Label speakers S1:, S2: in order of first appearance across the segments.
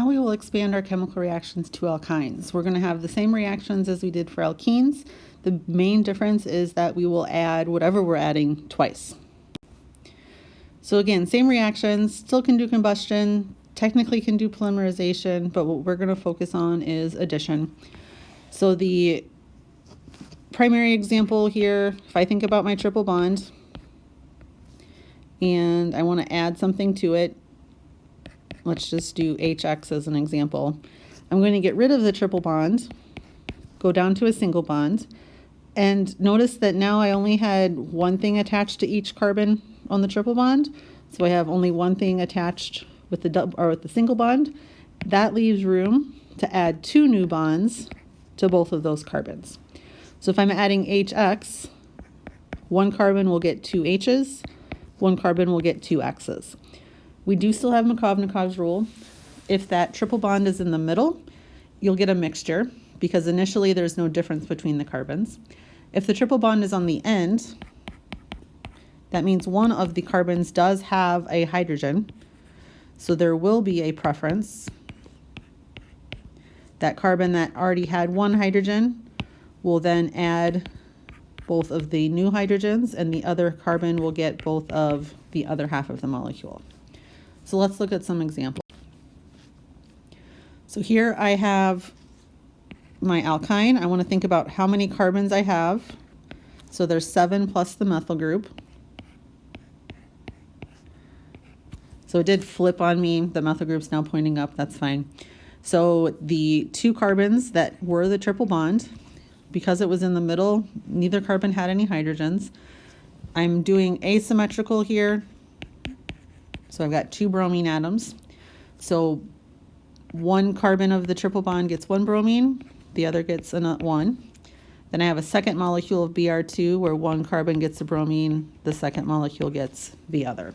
S1: Now we will expand our chemical reactions to alkynes. We're going to have the same reactions as we did for alkenes. The main difference is that we will add whatever we're adding twice. So again, same reactions, still can do combustion, technically can do polymerization, but what we're going to focus on is addition. So the primary example here, if I think about my triple bond and I want to add something to it, let's just do HX as an example. I'm going to get rid of the triple bond, go down to a single bond, and notice that now I only had one thing attached to each carbon on the triple bond. So I have only one thing attached with the single bond. That leaves room to add two new bonds to both of those carbons. So if I'm adding HX, one carbon will get two H's, one carbon will get two X's. We do still have Markovnikov's rule. If that triple bond is in the middle, you'll get a mixture because initially there's no difference between the carbons. If the triple bond is on the end, that means one of the carbons does have a hydrogen, so there will be a preference. That carbon that already had one hydrogen will then add both of the new hydrogens, and the other carbon will get both of the other half of the molecule. So let's look at some examples. So here I have my alkyne. I want to think about how many carbons I have. So there's 7 plus the methyl group. So it did flip on me. The methyl group's now pointing up. That's fine. So the two carbons that were the triple bond, because it was in the middle, neither carbon had any hydrogens. I'm doing asymmetrical here. So I've got two bromine atoms. So one carbon of the triple bond gets one bromine, the other gets one. Then I have a second molecule of Br2 where one carbon gets a bromine, the second molecule gets the other.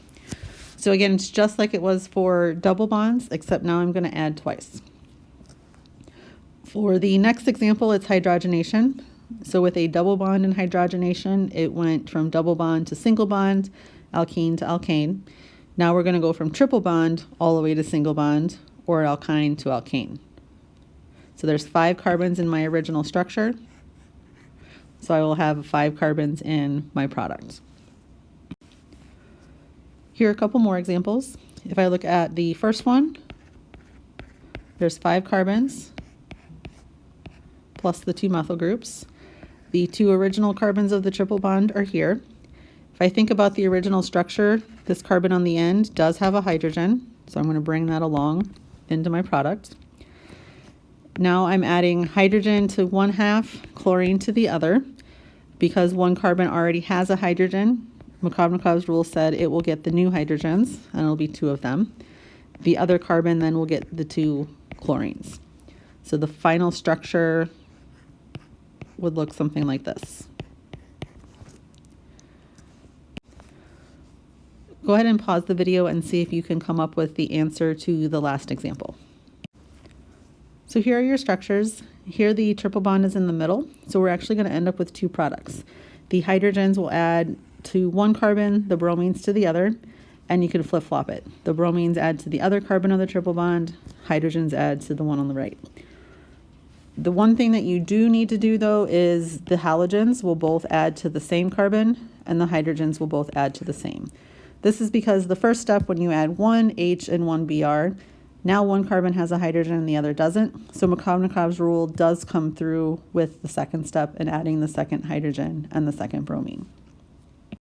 S1: So again, it's just like it was for double bonds, except now I'm going to add twice. For the next example, it's hydrogenation. So with a double bond in hydrogenation, it went from double bond to single bond, alkene to alkane. Now we're going to go from triple bond all the way to single bond, or alkyne to alkane. So there's 5 carbons in my original structure. So I will have 5 carbons in my product. Here are a couple more examples. If I look at the first one, there's 5 carbons plus the 2 methyl groups. The 2 original carbons of the triple bond are here. If I think about the original structure, this carbon on the end does have a hydrogen, so I'm going to bring that along into my product. Now I'm adding hydrogen to one half, chlorine to the other. Because one carbon already has a hydrogen, Markovnikov's rule said it will get the new hydrogens, and it'll be 2 of them. The other carbon then will get the 2 chlorines. So the final structure would look something like this. Go ahead and pause the video and see if you can come up with the answer to the last example. So here are your structures. Here the triple bond is in the middle, so we're actually going to end up with 2 products. The hydrogens will add to one carbon, the bromines to the other, and you can flip-flop it. The bromines add to the other carbon of the triple bond, hydrogens add to the one on the right. The one thing that you do need to do though is the halogens will both add to the same carbon and the hydrogens will both add to the same. This is because the first step, when you add one H and one Br, now one carbon has a hydrogen and the other doesn't. So Markovnikov's rule does come through with the second step in adding the second hydrogen and the second bromine.